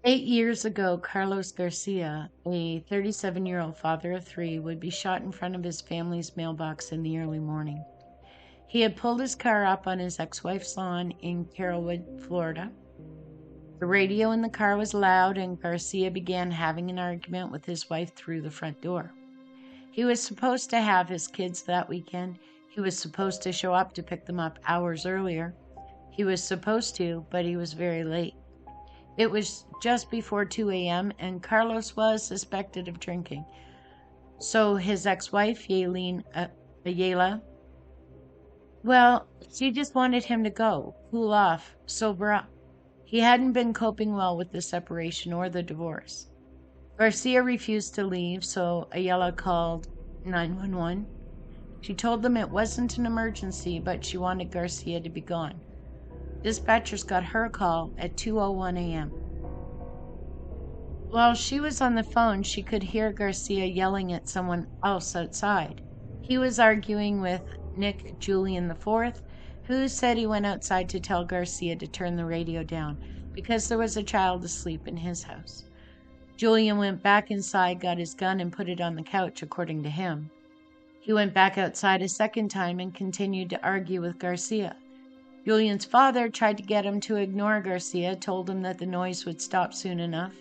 8 years ago, Carlos Garcia, a 37-year-old father of three, would be shot in front of his family's mailbox in the early morning. He had pulled his car up on his ex-wife's lawn in Carrollwood, Florida. The radio in the car was loud, and Garcia began having an argument with his wife through the front door. He was supposed to have his kids that weekend. He was supposed to show up to pick them up hours earlier. He was supposed to, but he was very late. It was just before 2 a.m., and Carlos was suspected of drinking. So his ex-wife, Yela, well, she just wanted him to go, cool off, sober up. He hadn't been coping well with the separation or the divorce. Garcia refused to leave, so Ayala called 911. She told them it wasn't an emergency, but she wanted Garcia to be gone. Dispatchers got her call at 2:01 a.m. While she was on the phone, she could hear Garcia yelling at someone else outside. He was arguing with Nick Julian IV, who said he went outside to tell Garcia to turn the radio down because there was a child asleep in his house. Julian went back inside, got his gun, and put it on the couch, according to him. He went back outside a second time and continued to argue with Garcia. Julian's father tried to get him to ignore Garcia, told him that the noise would stop soon enough.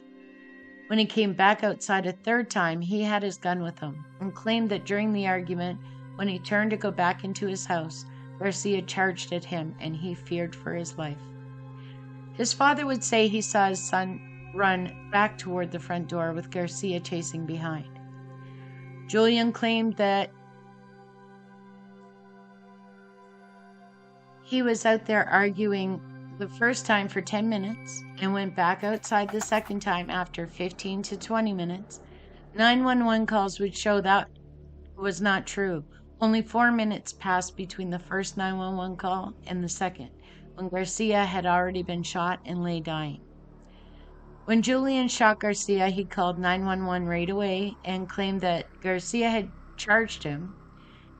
When he came back outside a third time, he had his gun with him and claimed that during the argument, when he turned to go back into his house, Garcia charged at him and he feared for his life. His father would say he saw his son run back toward the front door with Garcia chasing behind. Julian claimed that he was out there arguing the first time for 10 minutes and went back outside the second time after 15 to 20 minutes. 911 calls would show that was not true. Only 4 minutes passed between the first 911 call and the second, when Garcia had already been shot and lay dying. When Julian shot Garcia, he called 911 right away and claimed that Garcia had charged him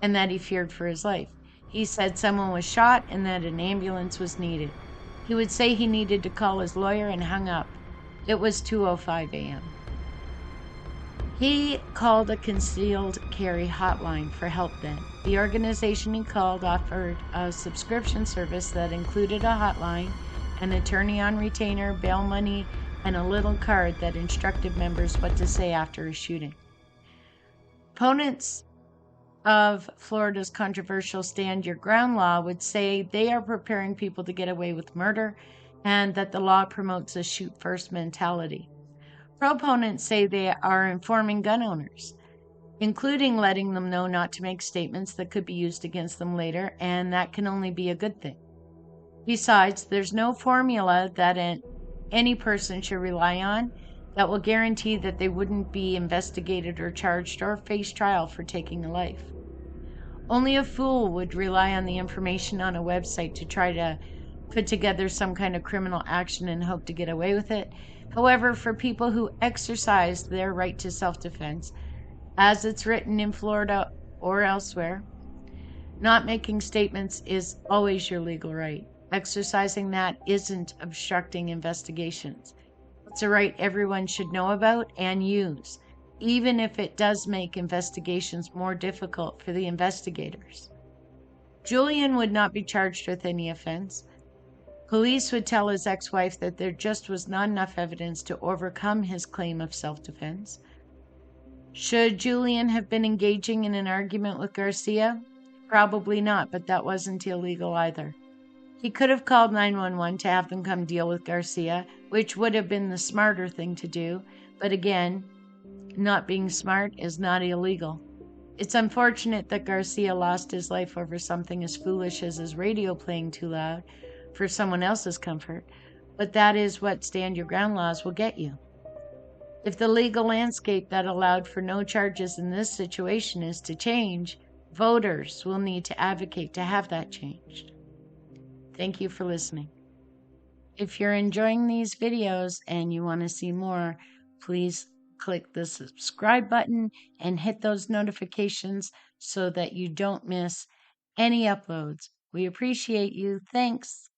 and that he feared for his life. He said someone was shot and that an ambulance was needed. He would say he needed to call his lawyer and hung up. It was 2:05 a.m. He called a concealed carry hotline for help then. The organization he called offered a subscription service that included a hotline, an attorney on retainer, bail money, and a little card that instructed members what to say after a shooting. Opponents of Florida's controversial Stand Your Ground law would say they are preparing people to get away with murder and that the law promotes a shoot first mentality. Proponents say they are informing gun owners, including letting them know not to make statements that could be used against them later, and that can only be a good thing. Besides, there's no formula that any person should rely on that will guarantee that they wouldn't be investigated or charged or face trial for taking a life. Only a fool would rely on the information on a website to try to put together some kind of criminal action and hope to get away with it. However, for people who exercise their right to self-defense, as it's written in Florida or elsewhere, not making statements is always your legal right. Exercising that isn't obstructing investigations. It's a right everyone should know about and use, even if it does make investigations more difficult for the investigators. Julian would not be charged with any offense. Police would tell his ex-wife that there just was not enough evidence to overcome his claim of self-defense. Should Julian have been engaging in an argument with Garcia? Probably not, but that wasn't illegal either. He could have called 911 to have them come deal with Garcia, which would have been the smarter thing to do, but again, not being smart is not illegal. It's unfortunate that Garcia lost his life over something as foolish as his radio playing too loud for someone else's comfort, but that is what Stand Your Ground laws will get you. If the legal landscape that allowed for no charges in this situation is to change, voters will need to advocate to have that changed. Thank you for listening. If you're enjoying these videos and you want to see more, please click the subscribe button and hit those notifications so that you don't miss any uploads. We appreciate you. Thanks.